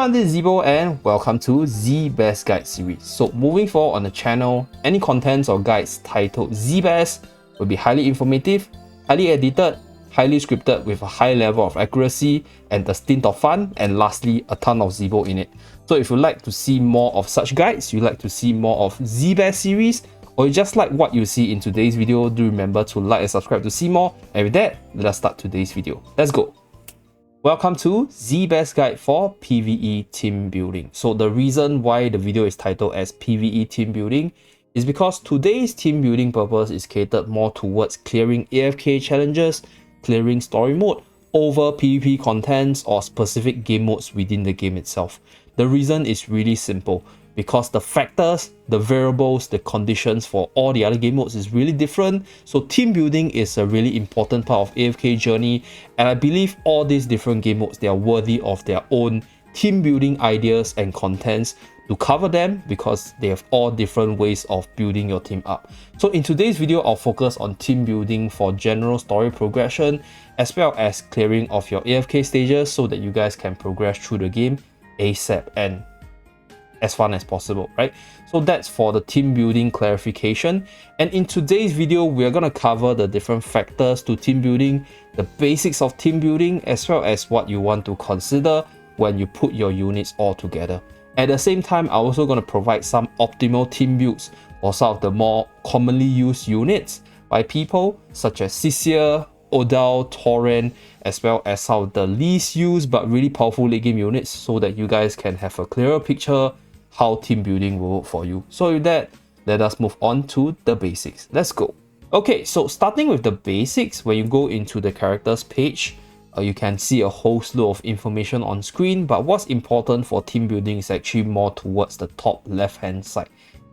everyone, this is Zeeebo and welcome to Zeee Best Guides series. So moving forward on the channel, any contents or guides titled Zeee Best will be highly informative, highly edited, highly scripted with a high level of accuracy and a stint of fun, and lastly a ton of Zeeebo in it. So if you like to see more of such guides, you like to see more of Zeee Best series, or you just like what you see in today's video, do remember to like and subscribe to see more. And with that, let us start today's video. Let's go. Welcome to Zeee Best Guide for PVE Team Building. So the reason why the video is titled as PVE Team Building is because today's team building purpose is catered more towards clearing AFK challenges, clearing story mode over PvP contents or specific game modes within the game itself. The reason is really simple, because the factors, the variables, the conditions for all the other game modes is really different. So team building is a really important part of AFK Journey, and I believe all these different game modes, they are worthy of their own team building ideas and contents to cover them, because they have all different ways of building your team up. So in today's video, I'll focus on team building for general story progression, as well as clearing of your AFK stages so that you guys can progress through the game ASAP and as fun as possible, right? So that's for the team building clarification. And in today's video, we're going to cover the different factors to team building, the basics of team building, as well as what you want to consider when you put your units all together. At the same time, I'm also going to provide some optimal team builds for some of the more commonly used units by people such as Cecia, Odie, Torrent, as well as some of the least used but really powerful late game units, so that you guys can have a clearer picture how team building will work for you. So with that, let us move on to the basics. Let's go. Okay, so starting with the basics, when you go into the characters page, you can see a whole slew of information on screen, but what's important for team building is actually more towards the top left hand side.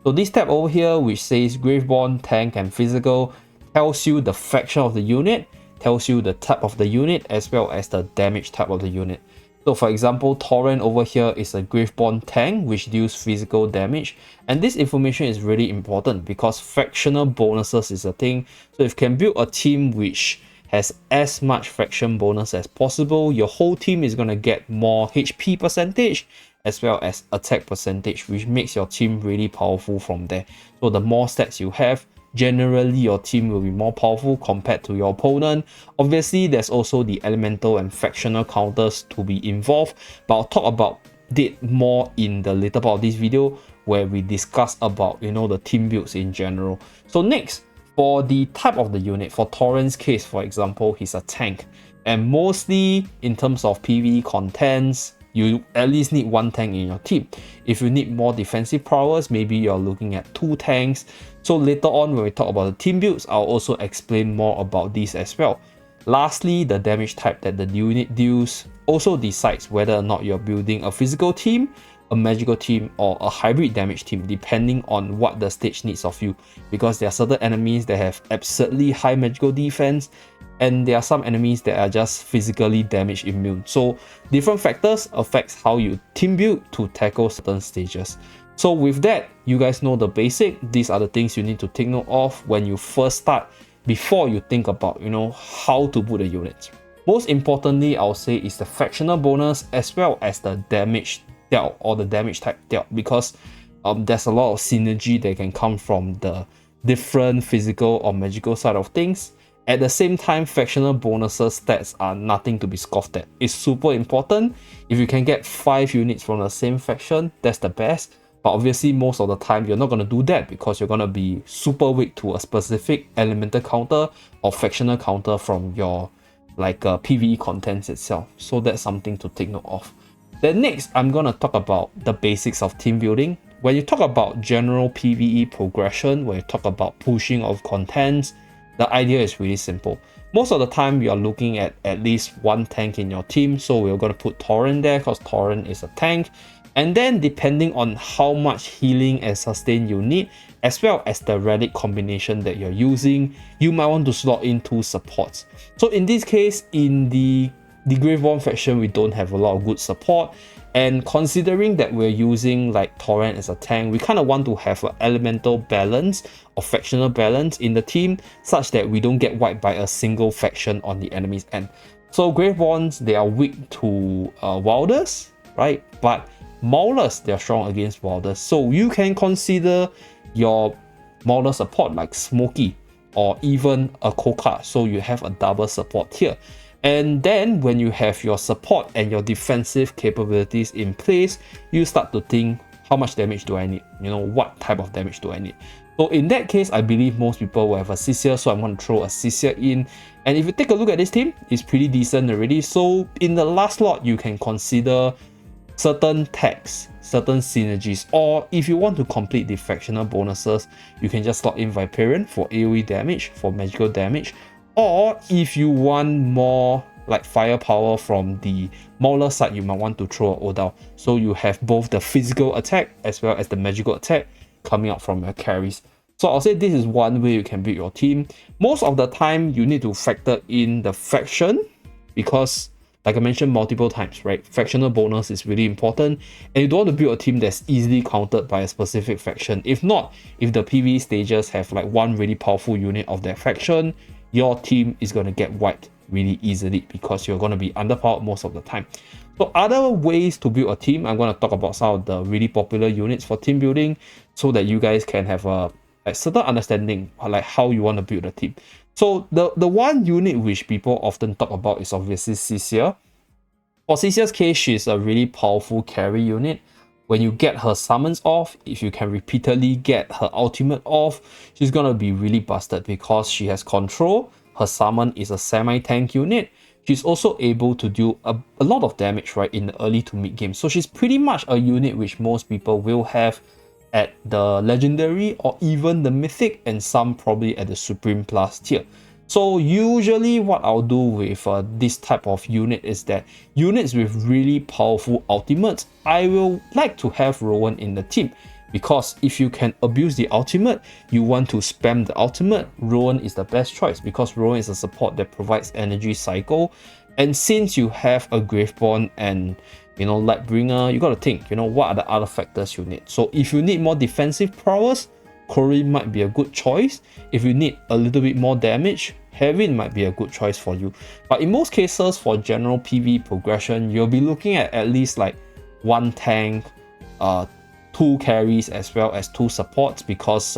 So this tab over here, which says Graveborn, Tank and Physical, tells you the faction of the unit, tells you the type of the unit, as well as the damage type of the unit. So for example, Torrent over here is a Graveborn tank which deals physical damage, and this information is really important because fractional bonuses is a thing. So if you can build a team which has as much fraction bonus as possible, your whole team is going to get more HP percentage as well as attack percentage, which makes your team really powerful from there. So the more stats you have, generally your team will be more powerful compared to your opponent. Obviously, there's also the elemental and fractional counters to be involved, but I'll talk about it more in the later part of this video where we discuss about, the team builds in general. So next, for the type of the unit, for Torrent's case, for example, he's a tank, and mostly in terms of PvE contents, you at least need one tank in your team. If you need more defensive prowess, maybe you're looking at 2 tanks. So later on, when we talk about the team builds, I'll also explain more about these as well. Lastly, the damage type that the unit deals also decides whether or not you're building a physical team, a magical team, or a hybrid damage team, depending on what the stage needs of you. Because there are certain enemies that have absurdly high magical defense, and there are some enemies that are just physically damage immune. So different factors affects how you team build to tackle certain stages. So with that, you guys know the basic. These are the things you need to take note of when you first start, before you think about, how to put a unit. Most importantly, I'll say is the fractional bonus as well as the damage dealt or the damage type dealt, because there's a lot of synergy that can come from the different physical or magical side of things. At the same time, fractional bonuses stats are nothing to be scoffed at. It's super important. If you can get 5 units from the same faction, that's the best. But obviously, most of the time, you're not going to do that because you're going to be super weak to a specific elemental counter or fractional counter from your PvE contents itself. So that's something to take note of. Then next, I'm going to talk about the basics of team building. When you talk about general PvE progression, when you talk about pushing of contents, the idea is really simple. Most of the time, you're looking at least 1 tank in your team. So we're going to put Torrent there because Torrent is a tank. And then depending on how much healing and sustain you need, as well as the relic combination that you're using, you might want to slot in 2 supports. So in this case, in the Graveborn faction, we don't have a lot of good support. And considering that we're using Torrent as a tank, we kind of want to have an elemental balance or fractional balance in the team, such that we don't get wiped by a single faction on the enemy's end. So Graveborns, they are weak to Wilders, right? But Maulers, they're strong against Wilders. So you can consider your Mauler support like Smokey or even a Koka. So you have a double support here. And then when you have your support and your defensive capabilities in place, you start to think, how much damage do I need? You know, what type of damage do I need? So in that case, I believe most people will have a Cecia, so I'm going to throw a Cecia in. And if you take a look at this team, it's pretty decent already. So in the last slot, you can consider certain tags, certain synergies, or if you want to complete the fractional bonuses, you can just slot in Viperian for AoE damage, for magical damage, or if you want more like firepower from the Mauler side, you might want to throw an Odie. So you have both the physical attack as well as the magical attack coming out from your carries. So I'll say this is one way you can build your team. Most of the time, you need to factor in the faction because, like I mentioned multiple times, right? Factional bonus is really important, and you don't want to build a team that's easily countered by a specific faction. If not, if the PvE stages have like one really powerful unit of that faction, your team is going to get wiped really easily because you're going to be underpowered most of the time. So other ways to build a team, I'm going to talk about some of the really popular units for team building so that you guys can have a certain understanding like how you want to build a team. So the one unit which people often talk about is obviously Cecia. For Cecia's case, she's a really powerful carry unit. When you get her summons off, if you can repeatedly get her ultimate off, she's gonna be really busted because she has control. Her summon is a semi-tank unit. She's also able to do a lot of damage, right, in the early to mid game. So she's pretty much a unit which most people will have at the legendary or even the mythic, and some probably at the supreme plus tier. So usually what I'll do with this type of unit is that units with really powerful ultimates, I will like to have Rowan in the team, because if you can abuse the ultimate, you want to spam the ultimate, Rowan is the best choice because Rowan is a support that provides energy cycle. And since you have a Graveborn and, you know, Lightbringer, you got to think, you know, what are the other factors you need. So if you need more defensive prowess, Corin might be a good choice. If you need a little bit more damage, Heavin might be a good choice for you. But in most cases, for general PvE progression, you'll be looking at least like one tank, 2 carries as well as 2 supports, because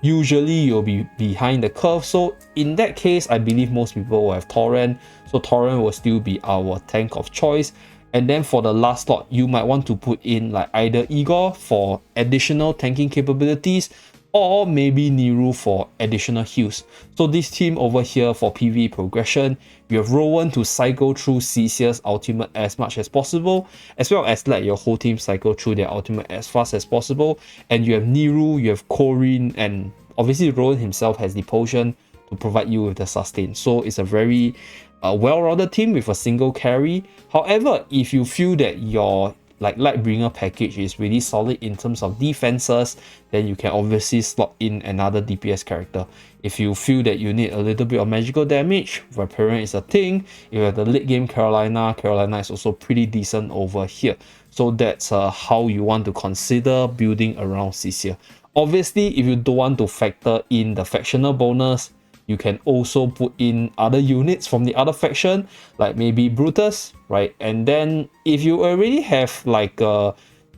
usually you'll be behind the curve. So in that case, I believe most people will have Torrent. So Torrent will still be our tank of choice. And then for the last slot, you might want to put in like either Igor for additional tanking capabilities, or maybe Niru for additional heals. So this team over here for PvE progression, you have Rowan to cycle through Cecia's ultimate as much as possible, as well as let your whole team cycle through their ultimate as fast as possible. And you have Niru, you have Corin, and obviously Rowan himself has the potion to provide you with the sustain. So it's a very well-rounded team with a single carry. However, if you feel that your Lightbringer package is really solid in terms of defenses, then you can obviously slot in another DPS character. If you feel that you need a little bit of magical damage, Viperian is a thing. If you have the late game Carolina is also pretty decent over here. So that's how you want to consider building around Cecia. Obviously, if you don't want to factor in the factional bonus, you can also put in other units from the other faction, like maybe Brutus, right? And then if you already have like 2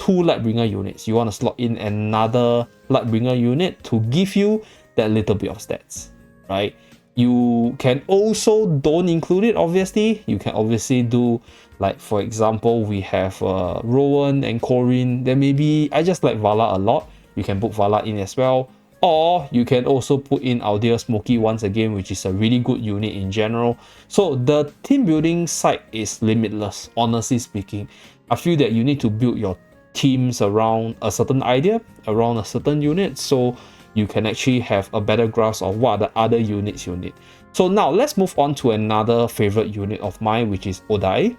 Lightbringer units, you want to slot in another Lightbringer unit to give you that little bit of stats, right? You can also don't include it, obviously. You can obviously do, like, for example, we have Rowan and Corin. Then maybe I just like Vala a lot. You can put Vala in as well. Or you can also put in our dear Smokey once again, which is a really good unit in general. So the team building side is limitless, honestly speaking. I feel that you need to build your teams around a certain idea, around a certain unit, so you can actually have a better grasp of what are the other units you need. So now let's move on to another favorite unit of mine, which is Odie.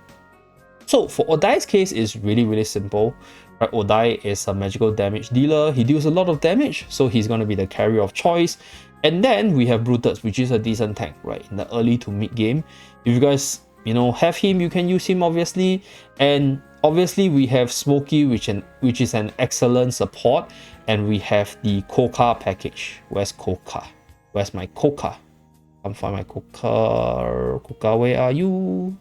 So for Odie's case, it's really simple. Right, Odie is a magical damage dealer. He deals a lot of damage, so he's going to be the carrier of choice. And then we have Brutus, which is a decent tank, right, in the early to mid game. If you guys, you know, have him, you can use him, obviously. And obviously we have Smokey, which is an excellent support. And we have the Koka package. Where's Koka? Where's my Koka? Can't find my Koka. Koka, where are you?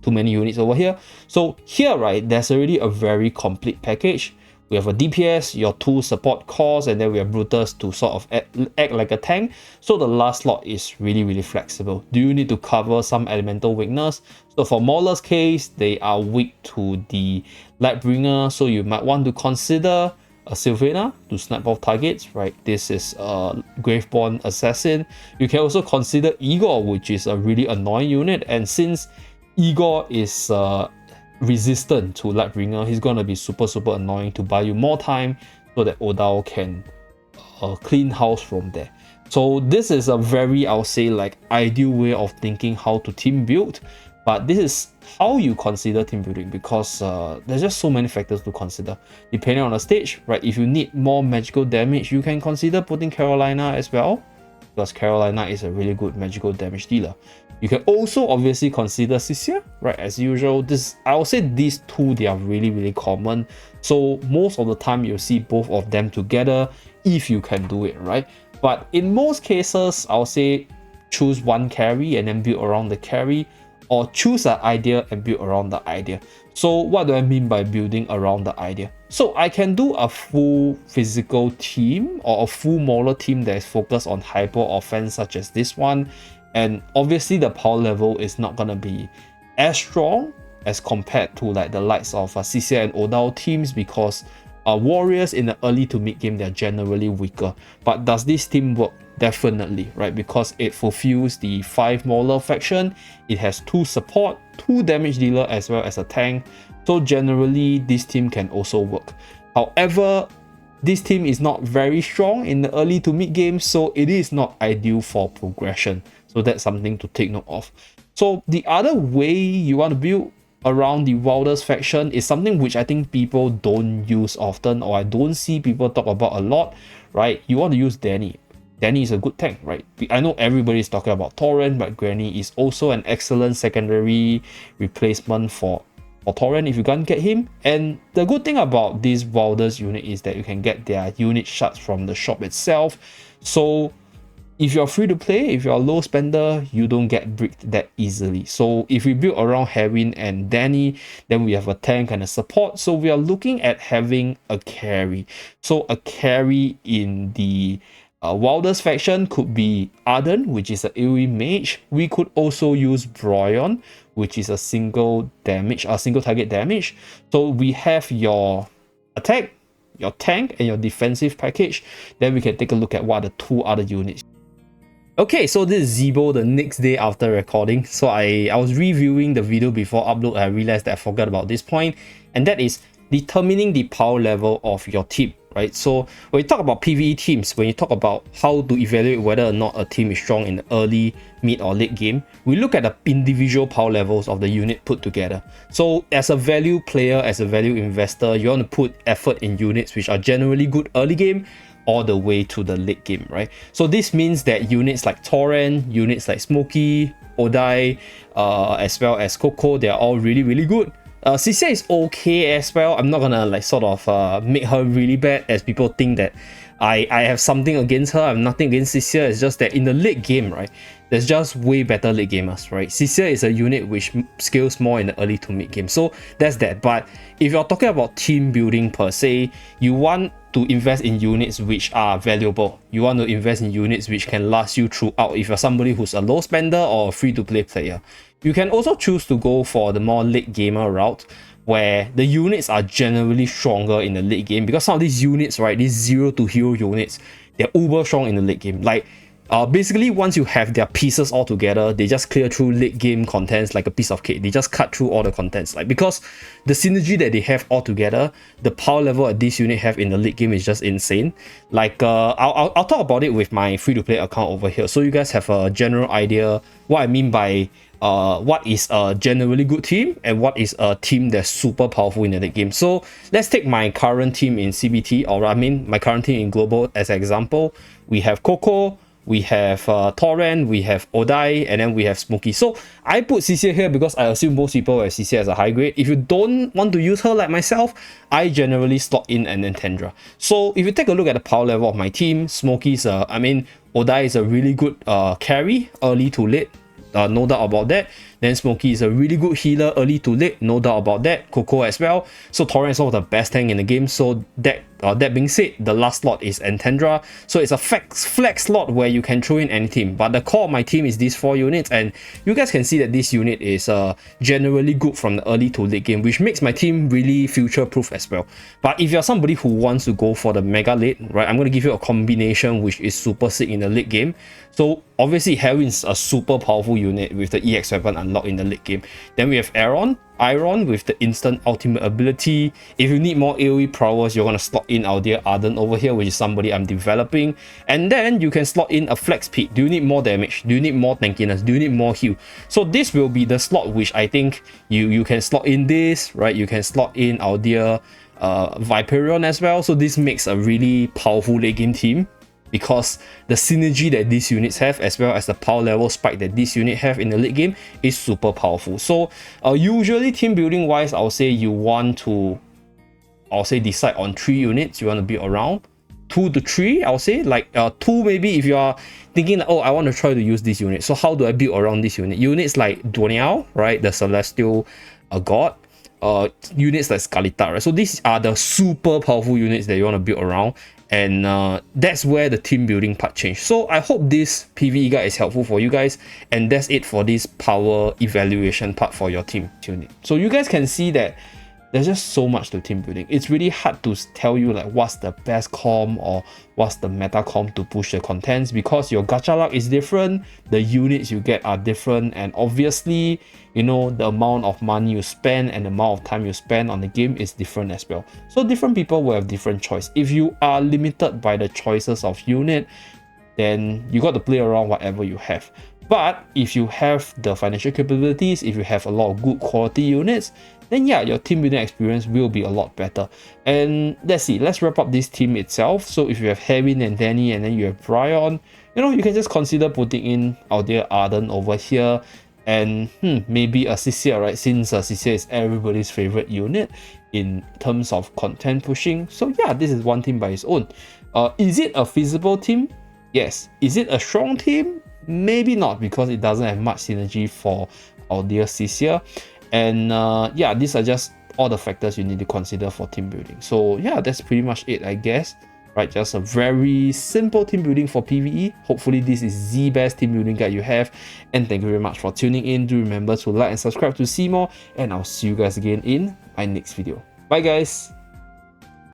too many units over here. So here, right, there's already a very complete package. We have a DPS, your 2 support cores, and then we have Brutus to sort of act like a tank. So the last slot is really flexible. Do you need to cover some elemental weakness? So for Mauler's case, they are weak to the Lightbringer, so you might want to consider a Sylvana to snipe off targets, right? This is a Graveborn Assassin. You can also consider Igor, which is a really annoying unit, and since Igor is resistant to Lightbringer, he's gonna be super annoying to buy you more time so that Odao can clean house from there. So this is a very, I'll say, like, ideal way of thinking how to team build, but this is how you consider team building, because there's just so many factors to consider depending on the stage, right? If you need more magical damage, you can consider putting Carolina as well, because Carolina is a really good magical damage dealer. You can also obviously consider Cecia, right? As usual, I'll say these two, they are really common. So most of the time you'll see both of them together if you can do it, right? But in most cases, I'll say choose one carry and then build around the carry, or choose an idea and build around the idea. So what do I mean by building around the idea? So I can do a full physical team or a full Mauler team that is focused on hyper offense, such as this one. And obviously the power level is not gonna be as strong as compared to like the likes of Cecia and Odao teams, because warriors in the early to mid game, they're generally weaker. But does this team work? Definitely, right? Because it fulfills the 5 Mauler faction. It has 2 support, 2 damage dealer, as well as a tank. So generally this team can also work. However, this team is not very strong in the early to mid game, so it is not ideal for progression. So that's something to take note of. So the other way you want to build around the Wilders faction is something which I think people don't use often, or I don't see people talk about a lot, right? You want to use Danny. Danny is a good tank, right? I know everybody's talking about Torrent, but Granny is also an excellent secondary replacement for Torrent if you can't get him. And the good thing about this Wilders unit is that you can get their unit shards from the shop itself. So if you're free to play, if you're a low spender, you don't get bricked that easily. So if we build around Heron and Danny, then we have a tank and a support. So we are looking at having a carry. So a carry in the Wilders faction could be Arden, which is an AoE mage. We could also use Bryon, which is a single target damage. So we have your attack, your tank, and your defensive package. Then we can take a look at what are the 2 other units. Okay, so this is Zeeebo the next day after recording. So I was reviewing the video before upload. I realized that I forgot about this point, and that is determining the power level of your team, right? So when you talk about PVE teams, when you talk about how to evaluate whether or not a team is strong in the early, mid, or late game, we look at the individual power levels of the unit put together. So as a value player, as a value investor, you want to put effort in units which are generally good early game all the way to the late game, right? So this means that units like Torrent, units like Smokey, Odie, as well as Coco, they are all really good. Cecia is okay as well. I'm not gonna like sort of make her really bad, as people think that I have something against her. I have nothing against Cecia. It's just that in the late game, right, there's just way better late gamers, right? Cecia is a unit which scales more in the early to mid game. So that's that. But if you're talking about team building per se, you want to invest in units which are valuable. You want to invest in units which can last you throughout if you're somebody who's a low spender or a free-to-play player. You can also choose to go for the more late gamer route, where the units are generally stronger in the late game, because some of these units, right, these 0 to hero units, they're uber strong in the late game. Like basically once you have their pieces all together, they just clear through late game contents like a piece of cake. They just cut through all the contents, like, because the synergy that they have all together, the power level that this unit have in the late game is just insane. Like I'll talk about it with my free-to-play account over here, so you guys have a general idea what I mean by what is a generally good team and what is a team that's super powerful in the late game. So let's take my current team in CBT, or I mean my current team in Global as an example. We have Coco, we have Torrent, we have Odie, and then we have Smokey. So I put Cecia here because I assume most people have Cecia as a high grade. If you don't want to use her like myself, I generally slot in an Tendra. So if you take a look at the power level of my team, Smokey's Odie is a really good carry, early to late. No doubt about that. Then Smokey is a really good healer early to late, no doubt about that. Coco as well. So Torrent is one of the best tank in the game. So that being said, the last slot is Entendra. So it's a flex slot where you can throw in any team. But the core of my team is these 4 units, and you guys can see that this unit is generally good from the early to late game, which makes my team really future proof as well. But if you're somebody who wants to go for the mega late, right, I'm going to give you a combination which is super sick in the late game. So obviously Heron's a super powerful unit with the EX weapon unlocked in the late game. Then we have Iron with the instant ultimate ability. If you need more AoE prowess, you're going to slot in our dear Arden over here, which is somebody I'm developing. And then you can slot in a flex pick. Do you need more damage? Do you need more tankiness? Do you need more heal? So this will be the slot which I think you can slot in this, right? You can slot in our dear Viperion as well. So this makes a really powerful late game team, because the synergy that these units have, as well as the power level spike that this unit have in the late game, is super powerful. So usually team building wise, I'll say you want to decide on 3 units you want to build around. 2 to 3, I'll say, like 2 maybe if you are thinking that, oh, I want to try to use this unit. So how do I build around this unit? Units like Doniao, right, the celestial god, units like Skalita, right? So these are the super powerful units that you want to build around. And that's where the team building part changed. So I hope this PvE guide is helpful for you guys, and that's it for this power evaluation part for your team unit. So you guys can see that there's just so much to team building. It's really hard to tell you like what's the best comp or what's the meta comp to push the contents, because your gacha luck is different, the units you get are different, and obviously, you know, the amount of money you spend and the amount of time you spend on the game is different as well. So different people will have different choice. If you are limited by the choices of unit, then you got to play around whatever you have. But if you have the financial capabilities, if you have a lot of good quality units, then yeah, your team building experience will be a lot better. And let's see, let's wrap up this team itself. So if you have Heron and Danny, and then you have Brian, you know, you can just consider putting in our dear Arden over here, and maybe a Cecia, right, since Cecia is everybody's favorite unit in terms of content pushing. So yeah, this is one team by its own. Is it a feasible team? Yes. Is it a strong team? Maybe not, because it doesn't have much synergy for our dear Cecia. And yeah, these are just all the factors you need to consider for team building. So yeah, that's pretty much it, I guess. Right, just a very simple team building for PvE. Hopefully this is the best team building guide you have. And thank you very much for tuning in. Do remember to like and subscribe to see more. And I'll see you guys again in my next video. Bye guys.